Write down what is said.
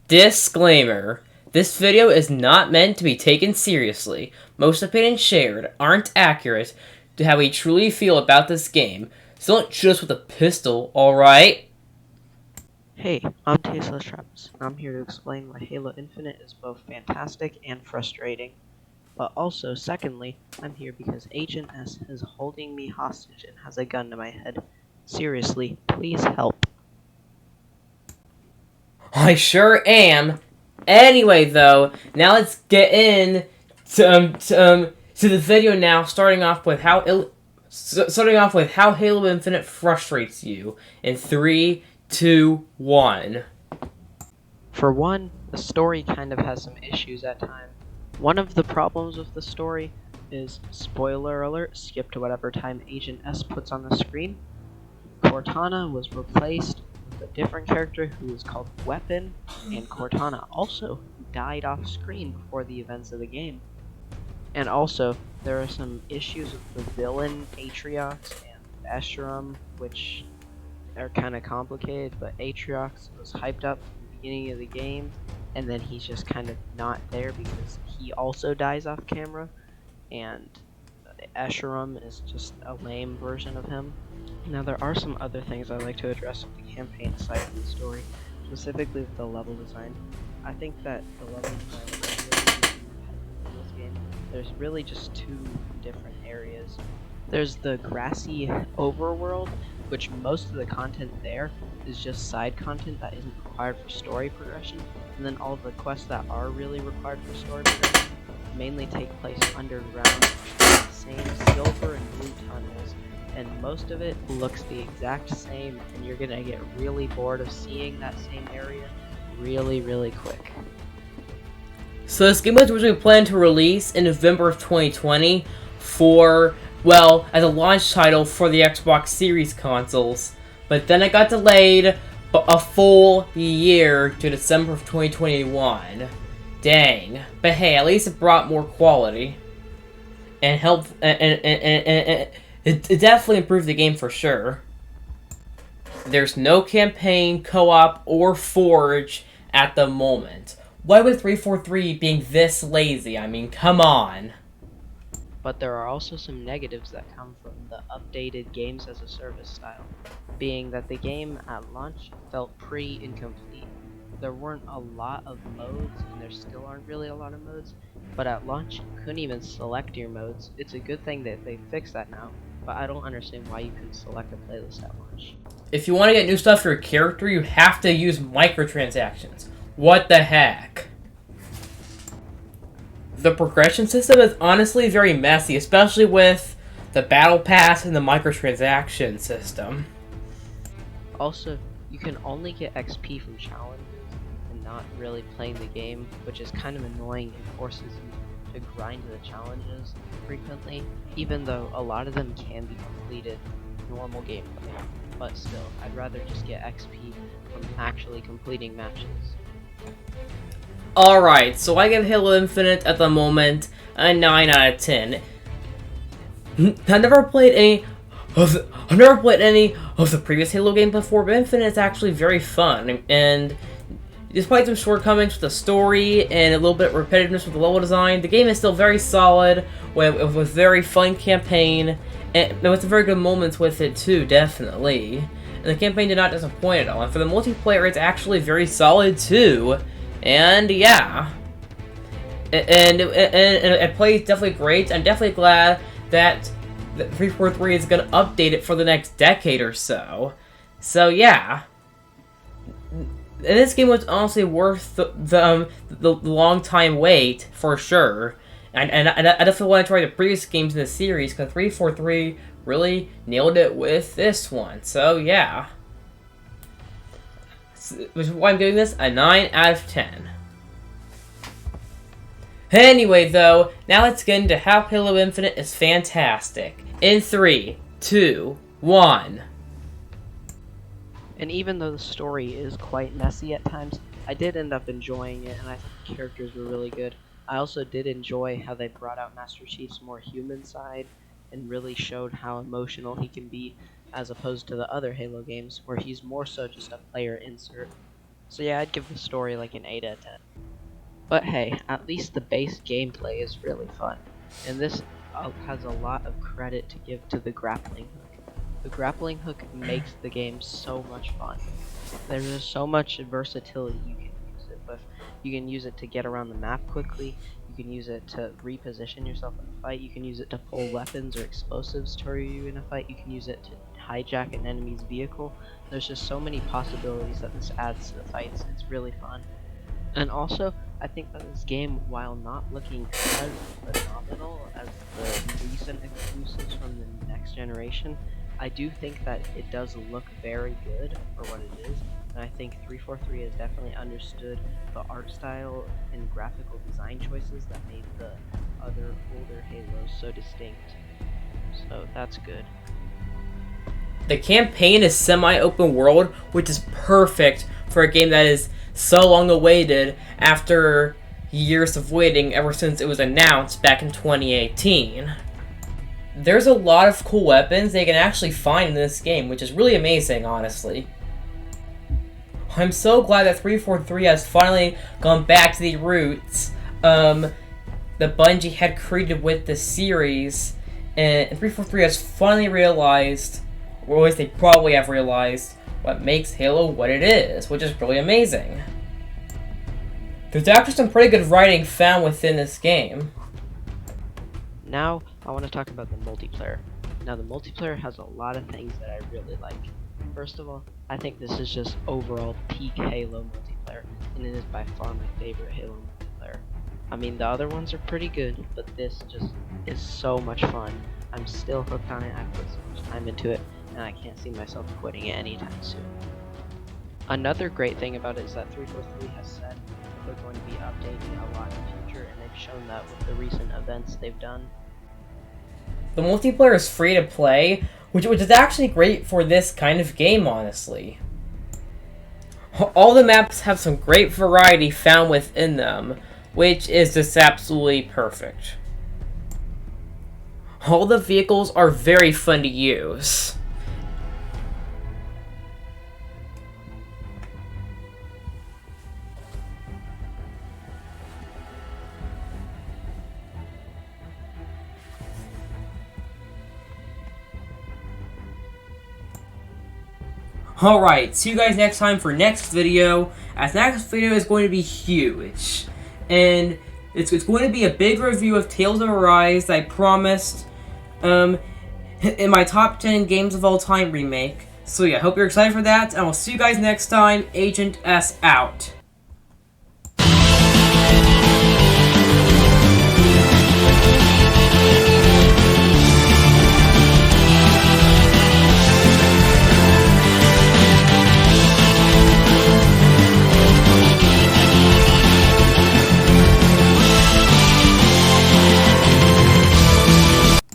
Disclaimer. This video is not meant to be taken seriously. Most opinions shared aren't accurate to how we truly feel about this game. So don't shoot us with a pistol, alright? Hey, I'm Tasteless Travis, and I'm here to explain why Halo Infinite is both fantastic and frustrating. But also, secondly, I'm here because Agent S is holding me hostage and has a gun to my head. Seriously, please help. I sure am. Anyway, though, now let's get in to the video now, starting off with how Halo Infinite frustrates you in 3, 2, 1. For one, the story kind of has some issues at times. One of the problems with the story is, spoiler alert, skip to whatever time Agent S puts on the screen. Cortana was replaced with a different character who was called Weapon, and Cortana also died off screen before the events of the game. And also, there are some issues with the villain Atriox and Escharum, which are kind of complicated, but Atriox was hyped up from the beginning of the game, and then he's just kind of not there because he also dies off camera, and Escharum is just a lame version of him. Now, there are some other things I'd like to address with the campaign aside from the story, specifically with the level design. I think that the level design is really repetitive in this game. There's really just two different areas. There's the grassy overworld, which most of the content there is just side content that isn't required for story progression, and then all the quests that are really required for story progression mainly take place underground in the same silver and blue tunnels, and most of it looks the exact same, and you're gonna get really bored of seeing that same area really quick. So this game was originally planned to release in November of 2020 for, well, as a launch title for the Xbox Series consoles. But then it got delayed a full year to December of 2021. Dang. But hey, at least it brought more quality. And helped, and it definitely improved the game for sure. There's no campaign, co-op, or forge at the moment. Why would 343 being this lazy? I mean, come on. But there are also some negatives that come from the updated games as a service style, being that the game at launch felt pretty incomplete. There weren't a lot of modes, and there still aren't really a lot of modes, but at launch you couldn't even select your modes. It's a good thing that they fixed that now, but I don't understand why you couldn't select a playlist at launch. If you want to get new stuff for your character, you have to use microtransactions. What the heck? The progression system is honestly very messy, especially with the battle pass and the microtransaction system. Also, you can only get XP from challenges and not really playing the game, which is kind of annoying and forces you to grind the challenges frequently, even though a lot of them can be completed normal gameplay. But still, I'd rather just get XP from actually completing matches. Alright, so I give Halo Infinite at the moment a 9 out of 10. I've never played any of the previous Halo games before, but Infinite is actually very fun, and despite some shortcomings with the story and a little bit of repetitiveness with the level design, the game is still very solid, with a very fun campaign, and with some very good moments with it too, definitely. And the campaign did not disappoint at all, and for the multiplayer it's actually very solid too. And yeah, and it plays definitely great. I'm definitely glad that 343 is gonna update it for the next decade or so. So yeah, and this game was honestly worth the long time wait for sure. And I definitely want to try the previous games in the series because 343 really nailed it with this one. So yeah. Which is why I'm giving this a 9 out of 10. Anyway, though, now let's get into how Halo Infinite is fantastic. In 3, 2, 1. And even though the story is quite messy at times, I did end up enjoying it, and I think the characters were really good. I also did enjoy how they brought out Master Chief's more human side and really showed how emotional he can be, as opposed to the other Halo games, where he's more so just a player insert. So yeah, I'd give the story like an 8 out of 10. But hey, at least the base gameplay is really fun, and this has a lot of credit to give to the grappling hook. The grappling hook makes the game so much fun. There's just so much versatility you can use it with. You can use it to get around the map quickly, you can use it to reposition yourself in a fight, you can use it to pull weapons or explosives toward you in a fight, you can use it to hijack an enemy's vehicle. There's just so many possibilities that this adds to the fights. It's really fun. And also, I think that this game, while not looking as phenomenal as the recent exclusives from the next generation, I do think that it does look very good for what it is. And I think 343 has definitely understood the art style and graphical design choices that made the other older Halos so distinct. So that's good. The campaign is semi-open world, which is perfect for a game that is so long awaited after years of waiting ever since it was announced back in 2018. There's a lot of cool weapons they can actually find in this game, which is really amazing, honestly. I'm so glad that 343 has finally gone back to the roots that Bungie had created with the series, and 343 has finally realized, or at least they probably have realized, what makes Halo what it is, which is really amazing. There's actually some pretty good writing found within this game. Now, I want to talk about the multiplayer. Now, the multiplayer has a lot of things that I really like. First of all, I think this is just overall peak Halo multiplayer, and it is by far my favorite Halo multiplayer. I mean, the other ones are pretty good, but this just is so much fun. I'm still hooked on it, I put so much time into it, and I can't see myself quitting it anytime soon. Another great thing about it is that 343 has said that they're going to be updating a lot in the future, and they've shown that with the recent events they've done. The multiplayer is free to play, which is actually great for this kind of game, honestly. All the maps have some great variety found within them, which is just absolutely perfect. All the vehicles are very fun to use. Alright, see you guys next time for next video, as next video is going to be huge. And it's going to be a big review of Tales of Arise that I promised in my top 10 games of all time remake. So yeah, hope you're excited for that, and I'll see you guys next time. Agent S out.